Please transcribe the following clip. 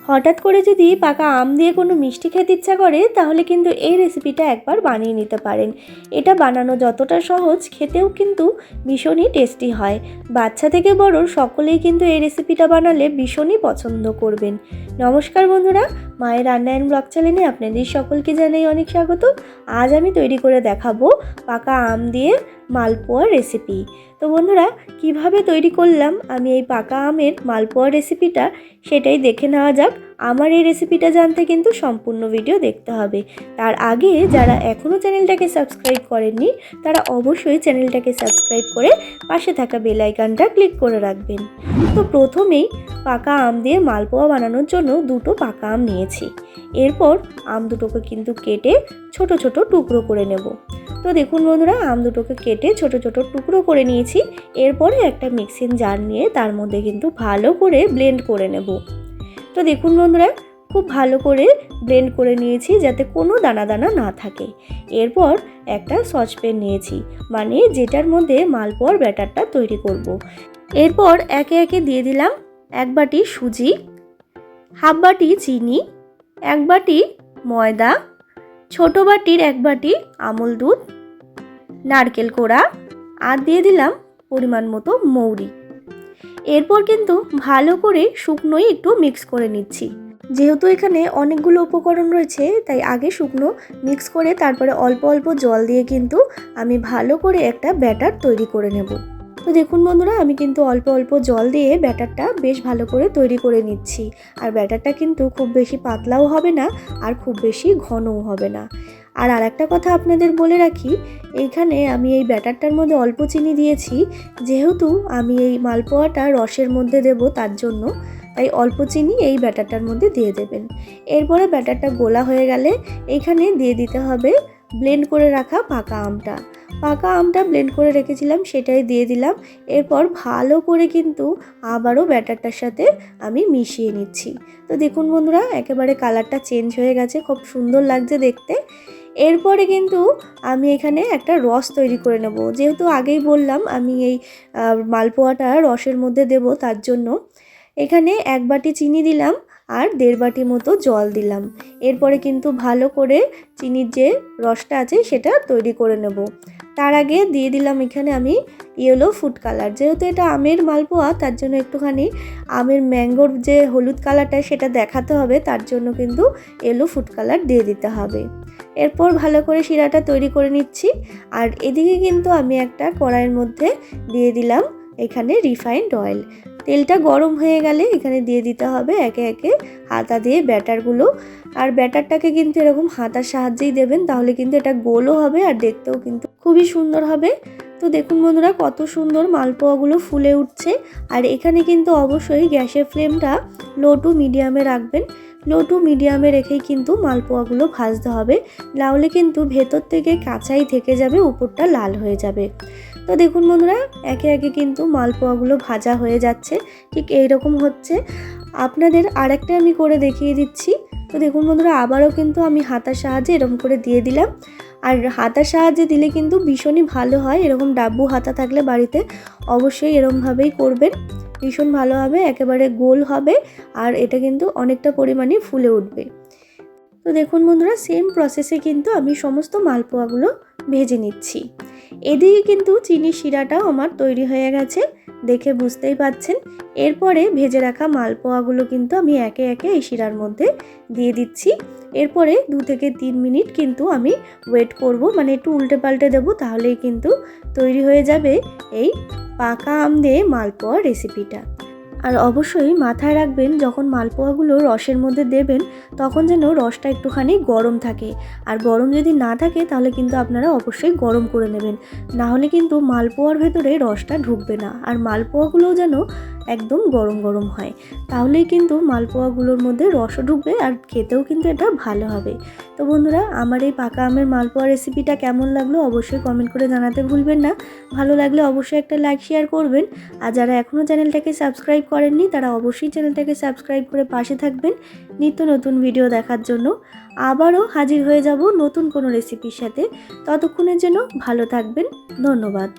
হঠাৎ করে যদি পাকা আম দিয়ে কোনো মিষ্টি খেতে ইচ্ছা করে তাহলে কিন্তু এই রেসিপিটা একবার বানিয়ে নিতে পারেন। এটা বানানো যতটা সহজ, খেতেও কিন্তু ভীষণই টেস্টি হয়। বাচ্চা থেকে বড় সকলেই কিন্তু এই রেসিপিটা বানালে ভীষণই পছন্দ করবেন। নমস্কার বন্ধুরা, মায়ের রান্না অ্যান্ড ব্লগ চ্যানেলে আপনাদের সকলকে জানাই অনেক স্বাগত। আজ আমি তৈরি করে দেখাবো পাকা আম দিয়ে মালপোয়া রেসিপি। তো বন্ধুরা, কিভাবে তৈরি করলাম আমি এই পাকা আমের মালপোয়া রেসিপিটা, সেটাই দেখে নেওয়া যাক। আমার এই রেসিপিটা জানতে কিন্তু সম্পূর্ণ ভিডিও দেখতে হবে। তার আগে যারা এখনও চ্যানেলটাকে সাবস্ক্রাইব করেননি তারা অবশ্যই চ্যানেলটাকে সাবস্ক্রাইব করে পাশে থাকা বেল আইকনটা ক্লিক করে রাখবেন। তো প্রথমেই পাকা আম দিয়ে মালপোয়া বানানোর জন্য দুটো পাকা আম নিয়েছি। এরপর আম দুটোকে কিন্তু কেটে ছোট ছোট টুকরো করে নেব। তো দেখুন বন্ধুরা, আম দুটোকে কেটে ছোট ছোট টুকরো করে নিয়েছি। এরপরে একটা মিক্সিং জার নিয়ে তার মধ্যে কিন্তু ভালো করে ব্লেন্ড করে নেব। তো দেখুন বন্ধুরা, খুব ভালো করে ব্লেন্ড করে নিয়েছি যাতে কোনো দানা দানা না থাকে। এরপর একটা সসপ্যান নিয়েছি, মানে যেটার মধ্যে মালপোয়ার ব্যাটারটা তৈরি করব। এরপর একে একে দিয়ে দিলাম 1 বাটি সুজি, হাফ বাটি চিনি, 1 বাটি ময়দা, ছোট বাটির 1 বাটি আমুল দুধ, নারকেল কোড়া, আর দিয়ে দিলাম পরিমাণ মতো মৌরি। এরপর কিন্তু ভালো করে শুকনোই একটু মিক্স করে নিচ্ছি। যেহেতু এখানে অনেকগুলো উপকরণ রয়েছে তাই আগে শুকনো মিক্স করে তারপরে অল্প অল্প জল দিয়ে কিন্তু আমি ভালো করে একটা ব্যাটার তৈরি করে নেব। তো দেখুন বন্ধুরা, আমি কিন্তু অল্প অল্প জল দিয়ে ব্যাটারটা বেশ ভালো করে তৈরি করে নিচ্ছি। আর ব্যাটারটা কিন্তু খুব বেশি পাতলাও হবে না আর খুব বেশি ঘনও হবে না। আর আরেকটা কথা আপনাদের বলে রাখি, এইখানে আমি এই ব্যাটারটার মধ্যে অল্প চিনি দিয়েছি, যেহেতু আমি এই মালপোয়াটা রসের মধ্যে দেব তার জন্য, তাই অল্প চিনি এই ব্যাটারটার মধ্যে দিয়ে দেবেন। এরপরে ব্যাটারটা গোলা হয়ে গেলে এইখানে দিয়ে দিতে হবে ব্লেন্ড করে রাখা পাকা আমটা। পাকা আমটা ব্লেন্ড করে রেখেছিলাম সেটাই দিয়ে দিলাম। এরপর ভালো করে কিন্তু আবারও ব্যাটারটার সাথে আমি মিশিয়ে নিচ্ছি। তো দেখুন বন্ধুরা, একেবারে কালারটা চেঞ্জ হয়ে গেছে, খুব সুন্দর লাগছে দেখতে। এরপরে কিন্তু আমি এখানে একটা রস তৈরি করে নেব। যেহেতু আগেই বললাম আমি এই মালপোয়াটা রসের মধ্যে দেব, তার জন্য এখানে 1 বাটি চিনি দিলাম আর 1.5 বাটি মতো জল দিলাম। এরপরে কিন্তু ভালো করে চিনির যে রসটা আছে সেটা তৈরি করে নেব। তার আগে দিয়ে দিলাম এখানে আমি ইয়েলো ফুড কালার। যেহেতু এটা আমের মালপোয়া তার জন্য একটুখানি আমের ম্যাঙ্গোর যে হলুদ কালারটা সেটা দেখাতে হবে, তার জন্য কিন্তু ইয়েলো ফুড কালার দিয়ে দিতে হবে। এরপর ভালো করে শিরাটা তৈরি করে নিচ্ছি। আর এদিকে কিন্তু আমি একটা কড়াইয়ের মধ্যে দিয়ে দিলাম এখানে রিফাইন্ড অয়েল। তেলটা গরম হয়ে গেলে এখানে দিয়ে দিতে হবে একে একে হাতা দিয়ে ব্যাটারগুলো। আর ব্যাটারটাকে কিন্তু এরকম হাতার সাহায্যেই দেবেন, তাহলে কিন্তু এটা গোলও হবে আর দেখতেও কিন্তু খুবই সুন্দর হবে। তো দেখুন বন্ধুরা, কত সুন্দর মালপোয়াগুলো ফুলে উঠছে। আর এখানে কিন্তু অবশ্যই গ্যাসের ফ্লেমটা লো টু মিডিয়ামে রাখবেন। লো টু মিডিয়ামে রেখেই কিন্তু মালপোয়াগুলো ভাজতে হবে, নাহলে কিন্তু ভেতর থেকে কাঁচাই থেকে যাবে, উপরটা লাল হয়ে যাবে। তো দেখুন বন্ধুরা, একে একে কিন্তু মালপোয়াগুলো ভাজা হয়ে যাচ্ছে, ঠিক এইরকম হচ্ছে। আপনাদের আরেকটা আমি করে দেখিয়ে দিচ্ছি। তো দেখুন বন্ধুরা, আবারও কিন্তু আমি হাতার সাহায্যে এরকম করে দিয়ে দিলাম। আর হাতার সাহায্যে দিলে কিন্তু ভীষণই ভালো হয়। এরকম ডাব্বু হাতা থাকলে বাড়িতে অবশ্যই এরকমভাবেই করবেন, ভীষণ ভালো হবে, একেবারে গোল হবে আর এটা কিন্তু অনেকটা পরিমাণে ফুলে উঠবে। তো দেখুন বন্ধুরা, সেম প্রসেসে কিন্তু আমি সমস্ত মালপোয়াগুলো ভেজে নিচ্ছি। এদিকে কিন্তু চিনির শিরাটাও আমার তৈরি হয়ে গেছে, দেখে বুঝতেই পাচ্ছেন। এরপরে ভেজে রাখা মালপোয়াগুলো কিন্তু আমি একে একে এই শিরার মধ্যে দিয়ে দিচ্ছি। এরপরে 2 থেকে 3 মিনিট কিন্তু আমি ওয়েট করব, মানে একটু উল্টে পাল্টে দেবো, তাহলেই কিন্তু তৈরি হয়ে যাবে এই পাকা আম দিয়ে মালপোয়া রেসিপিটা। আর অবশ্যই মাথায় রাখবেন, যখন মালপোয়াগুলো রসের মধ্যে দেবেন তখন যেন রসটা একটুখানি গরম থাকে। আর গরম যদি না থাকে তাহলে কিন্তু আপনারা অবশ্যই গরম করে নেবেন, না হলে কিন্তু মালপোয়ার ভেতরে রসটা ঢুকবে না। আর মালপোয়াগুলোও যেন একদম গরম গরম হয়, তাহলেই কিন্তু মালপোয়াগুলোর মধ্যে রসও ঢুকবে আর খেতেও কিন্তু এটা ভালো হবে। তো বন্ধুরা, আমার এই পাকা আমের মালপোয়া রেসিপিটা কেমন লাগলো অবশ্যই কমেন্ট করে জানাতে ভুলবেন না। ভালো লাগলে অবশ্যই একটা লাইক শেয়ার করবেন। আর যারা এখনও চ্যানেলটাকে সাবস্ক্রাইব করেননি তারা অবশ্যই চ্যানেলটাকে সাবস্ক্রাইব করে পাশে থাকবেন নিত্য নতুন ভিডিও দেখার জন্য। আবারও হাজির হয়ে যাব নতুন কোনো রেসিপির সাথে। ততক্ষণের জন্য ভালো থাকবেন। ধন্যবাদ।